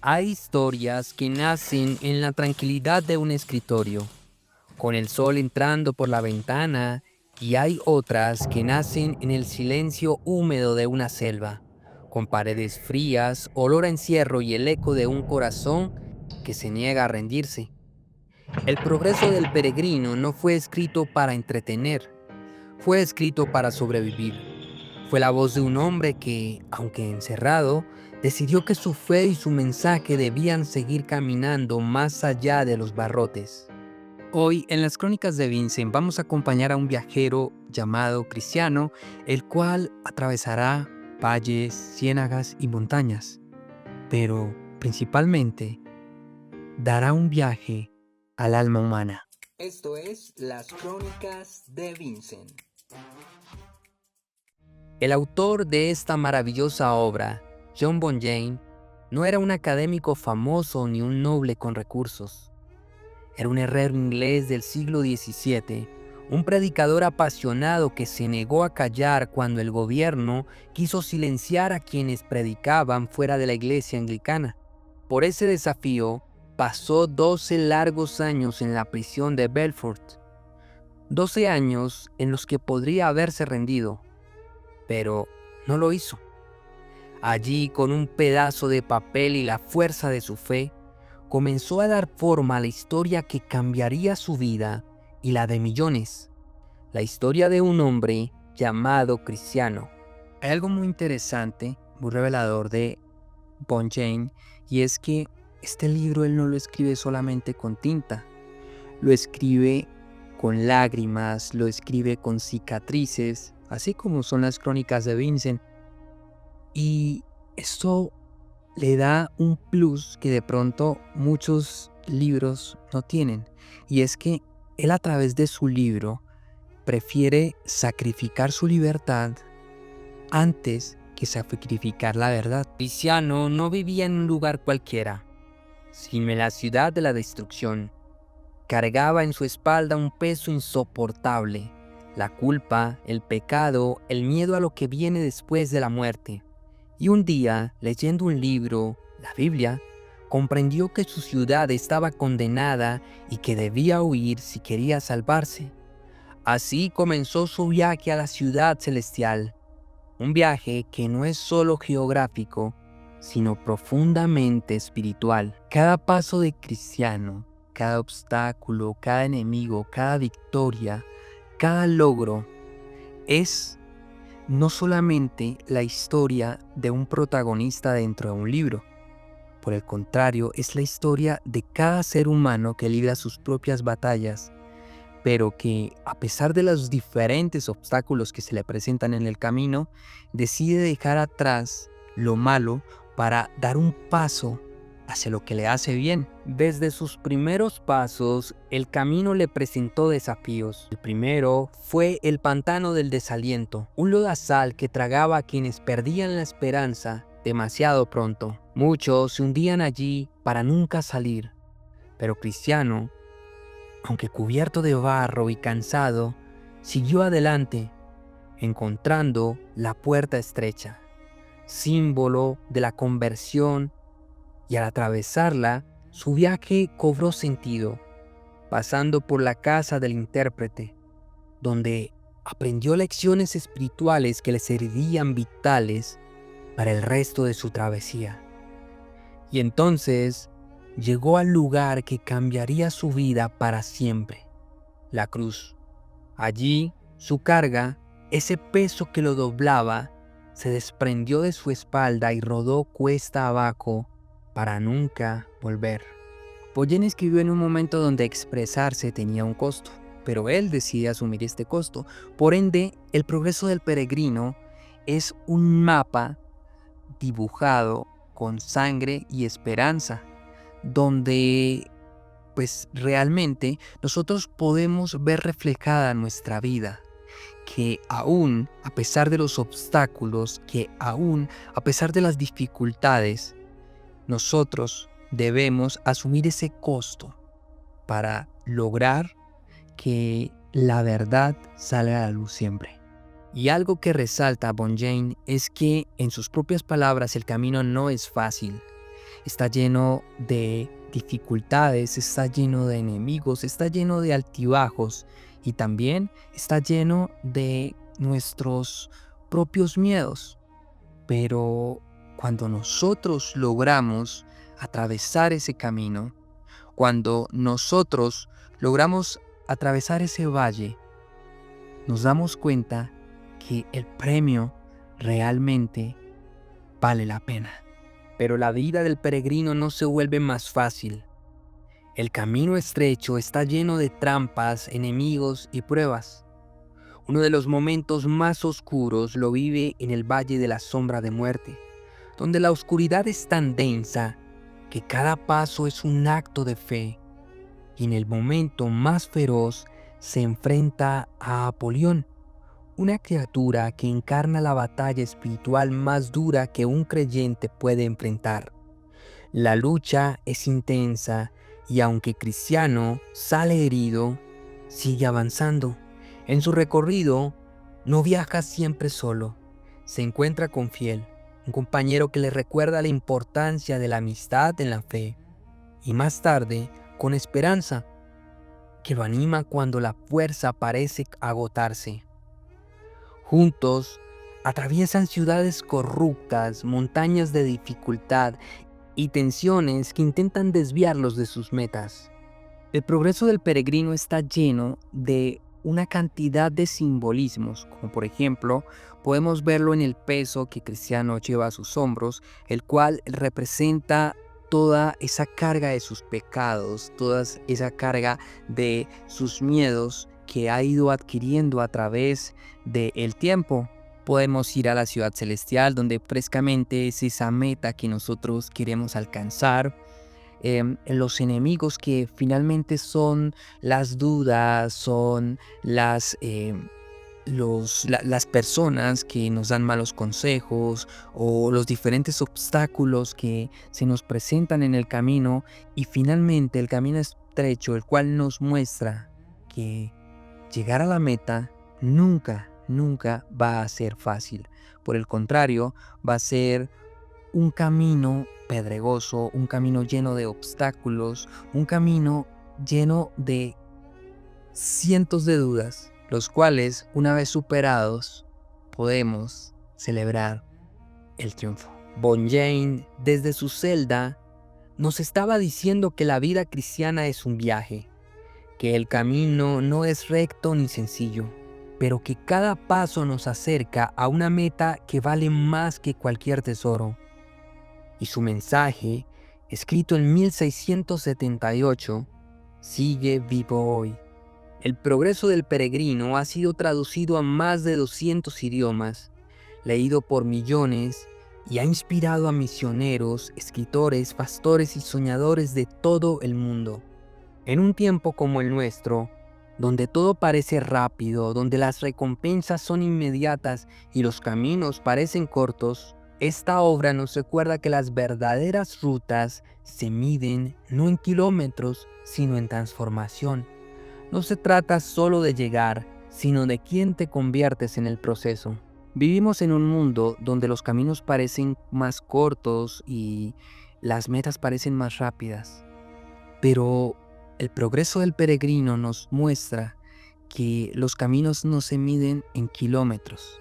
Hay historias que nacen en la tranquilidad de un escritorio, con el sol entrando por la ventana, y hay otras que nacen en el silencio húmedo de una selva, con paredes frías, olor a encierro y el eco de un corazón que se niega a rendirse. El progreso del peregrino no fue escrito para entretener, fue escrito para sobrevivir. Fue la voz de un hombre que, aunque encerrado, decidió que su fe y su mensaje debían seguir caminando más allá de los barrotes. Hoy, en las Crónicas de Vincent, vamos a acompañar a un viajero llamado Cristiano, el cual atravesará valles, ciénagas y montañas, pero principalmente dará un viaje al alma humana. Esto es Las Crónicas de Vincent. El autor de esta maravillosa obra, John Bunyan, no era un académico famoso ni un noble con recursos. Era un herrero inglés del siglo XVII, un predicador apasionado que se negó a callar cuando el gobierno quiso silenciar a quienes predicaban fuera de la iglesia anglicana. Por ese desafío, pasó 12 largos años en la prisión de Belfort, 12 años en los que podría haberse rendido, pero no lo hizo. Allí, con un pedazo de papel y la fuerza de su fe, comenzó a dar forma a la historia que cambiaría su vida y la de millones. La historia de un hombre llamado Cristiano. Hay algo muy interesante, muy revelador de Bunyan, y es que este libro él no lo escribe solamente con tinta, lo escribe con lágrimas, lo escribe con cicatrices, así como son las Crónicas de Vincent. Y esto le da un plus que de pronto muchos libros no tienen. Y es que él a través de su libro prefiere sacrificar su libertad antes que sacrificar la verdad. Cristiano no vivía en un lugar cualquiera, sino en la ciudad de la destrucción. Cargaba en su espalda un peso insoportable, la culpa, el pecado, el miedo a lo que viene después de la muerte. Y un día, leyendo un libro, la Biblia, comprendió que su ciudad estaba condenada y que debía huir si quería salvarse. Así comenzó su viaje a la ciudad celestial, un viaje que no es solo geográfico, sino profundamente espiritual. Cada paso de Cristiano, cada obstáculo, cada enemigo, cada victoria, cada logro es no solamente la historia de un protagonista dentro de un libro. Por el contrario, es la historia de cada ser humano que libra sus propias batallas, pero que, a pesar de los diferentes obstáculos que se le presentan en el camino, decide dejar atrás lo malo para dar un paso hacia lo que le hace bien. Desde sus primeros pasos, el camino le presentó desafíos. El primero fue el pantano del desaliento, un lodazal que tragaba a quienes perdían la esperanza demasiado pronto. Muchos se hundían allí para nunca salir, pero Cristiano, aunque cubierto de barro y cansado, siguió adelante, encontrando la puerta estrecha, símbolo de la conversión, y al atravesarla, su viaje cobró sentido, pasando por la casa del intérprete, donde aprendió lecciones espirituales que le servirían vitales para el resto de su travesía. Y entonces llegó al lugar que cambiaría su vida para siempre, la cruz. Allí, su carga, ese peso que lo doblaba, se desprendió de su espalda y rodó cuesta abajo para nunca volver. Boyen escribió en un momento donde expresarse tenía un costo, pero él decide asumir este costo. Por ende, el progreso del peregrino es un mapa dibujado con sangre y esperanza, donde pues realmente nosotros podemos ver reflejada nuestra vida, que aún a pesar de los obstáculos, que aún a pesar de las dificultades, nosotros debemos asumir ese costo para lograr que la verdad salga a la luz siempre. Y algo que resalta Bunyan es que, en sus propias palabras, el camino no es fácil. está lleno de dificultades, está lleno de enemigos, está lleno de altibajos y también está lleno de nuestros propios miedos. Pero cuando nosotros logramos atravesar ese camino, cuando nosotros logramos atravesar ese valle, nos damos cuenta que el premio realmente vale la pena. Pero la vida del peregrino no se vuelve más fácil. El camino estrecho está lleno de trampas, enemigos y pruebas. Uno de los momentos más oscuros lo vive en el Valle de la Sombra de Muerte, donde la oscuridad es tan densa que cada paso es un acto de fe, y en el momento más feroz se enfrenta a Apolión, una criatura que encarna la batalla espiritual más dura que un creyente puede enfrentar. La lucha es intensa y aunque Cristiano sale herido, sigue avanzando. En su recorrido no viaja siempre solo, se encuentra con Fiel, un compañero que le recuerda la importancia de la amistad en la fe, y más tarde con Esperanza, que lo anima cuando la fuerza parece agotarse. Juntos atraviesan ciudades corruptas, montañas de dificultad y tensiones que intentan desviarlos de sus metas. El progreso del peregrino está lleno de una cantidad de simbolismos, como por ejemplo, podemos verlo en el peso que Cristiano lleva a sus hombros, el cual representa toda esa carga de sus pecados, toda esa carga de sus miedos que ha ido adquiriendo a través del tiempo. Podemos ir a la ciudad celestial, donde frescamente es esa meta que nosotros queremos alcanzar. Los enemigos que finalmente son las dudas, son las personas que nos dan malos consejos o los diferentes obstáculos que se nos presentan en el camino, y finalmente el camino estrecho, el cual nos muestra que llegar a la meta nunca va a ser fácil. Por el contrario, va a ser un camino pedregoso, un camino lleno de obstáculos, un camino lleno de cientos de dudas, los cuales, una vez superados, podemos celebrar el triunfo. Bonjain, desde su celda, nos estaba diciendo que la vida cristiana es un viaje, que el camino no es recto ni sencillo, pero que cada paso nos acerca a una meta que vale más que cualquier tesoro. Y su mensaje, escrito en 1678, sigue vivo hoy. El progreso del peregrino ha sido traducido a más de 200 idiomas, leído por millones y ha inspirado a misioneros, escritores, pastores y soñadores de todo el mundo. En un tiempo como el nuestro, donde todo parece rápido, donde las recompensas son inmediatas y los caminos parecen cortos, esta obra nos recuerda que las verdaderas rutas se miden no en kilómetros, sino en transformación. No se trata solo de llegar, sino de quién te conviertes en el proceso. Vivimos en un mundo donde los caminos parecen más cortos y las metas parecen más rápidas. Pero el progreso del peregrino nos muestra que los caminos no se miden en kilómetros,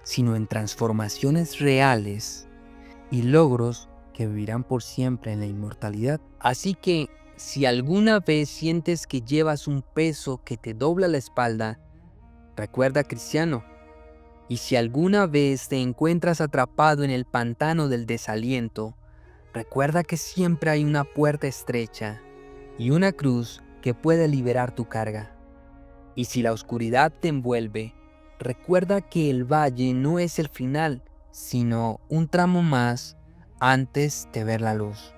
sino en transformaciones reales y logros que vivirán por siempre en la inmortalidad. Así que, si alguna vez sientes que llevas un peso que te dobla la espalda, recuerda, Cristiano. Y si alguna vez te encuentras atrapado en el pantano del desaliento, recuerda que siempre hay una puerta estrecha y una cruz que puede liberar tu carga. Y si la oscuridad te envuelve, recuerda que el valle no es el final, sino un tramo más antes de ver la luz.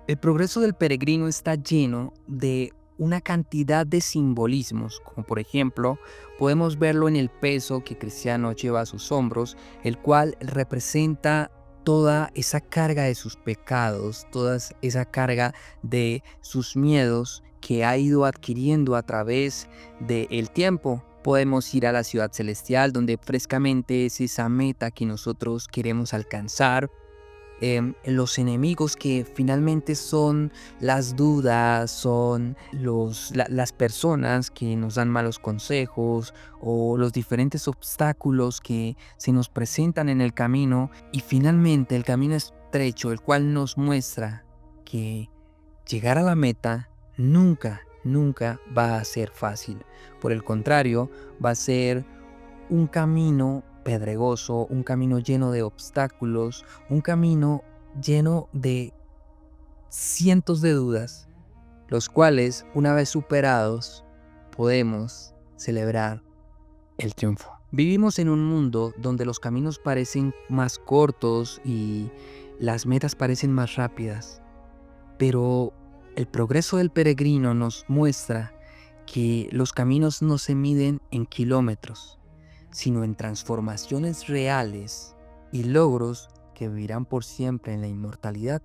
El progreso del peregrino está lleno de una cantidad de simbolismos, como por ejemplo, podemos verlo en el peso que Cristiano lleva a sus hombros, el cual representa toda esa carga de sus pecados, toda esa carga de sus miedos que ha ido adquiriendo a través del tiempo. Podemos ir a la ciudad celestial, donde frescamente es esa meta que nosotros queremos alcanzar. los enemigos que finalmente son las dudas, son las personas que nos dan malos consejos o los diferentes obstáculos que se nos presentan en el camino, y finalmente el camino estrecho, el cual nos muestra que llegar a la meta nunca va a ser fácil. Por el contrario, va a ser un camino pedregoso, un camino lleno de obstáculos, un camino lleno de cientos de dudas, los cuales, una vez superados, podemos celebrar el triunfo. Vivimos en un mundo donde los caminos parecen más cortos y las metas parecen más rápidas, pero el progreso del peregrino nos muestra que los caminos no se miden en kilómetros, sino en transformaciones reales y logros que vivirán por siempre en la inmortalidad.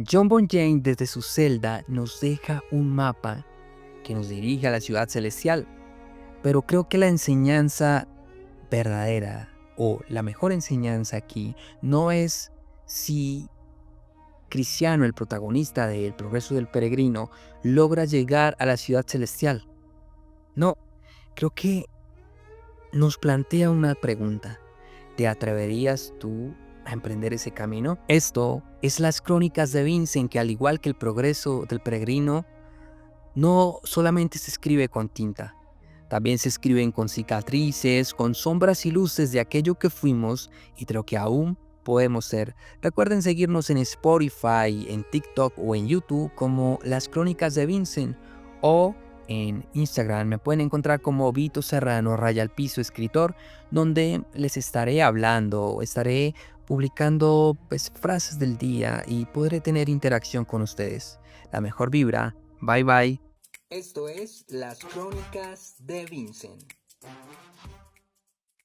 John Bunyan desde su celda nos deja un mapa que nos dirige a la ciudad celestial, pero creo que la enseñanza verdadera o la mejor enseñanza aquí no es si Cristiano, el protagonista del progreso del peregrino, logra llegar a la ciudad celestial. No, creo que nos plantea una pregunta. ¿Te atreverías tú a emprender ese camino? Esto es Las Crónicas de Vincent, que al igual que el progreso del peregrino, no solamente se escribe con tinta, también se escriben con cicatrices, con sombras y luces de aquello que fuimos y de lo que aún podemos ser. Recuerden seguirnos en Spotify, en TikTok o en YouTube como Las Crónicas de Vincent, o en Instagram me pueden encontrar como Vito Serrano _ escritor, donde les estaré hablando, estaré publicando frases del día y podré tener interacción con ustedes. La mejor vibra. Bye bye. Esto es Las Crónicas de Vincent.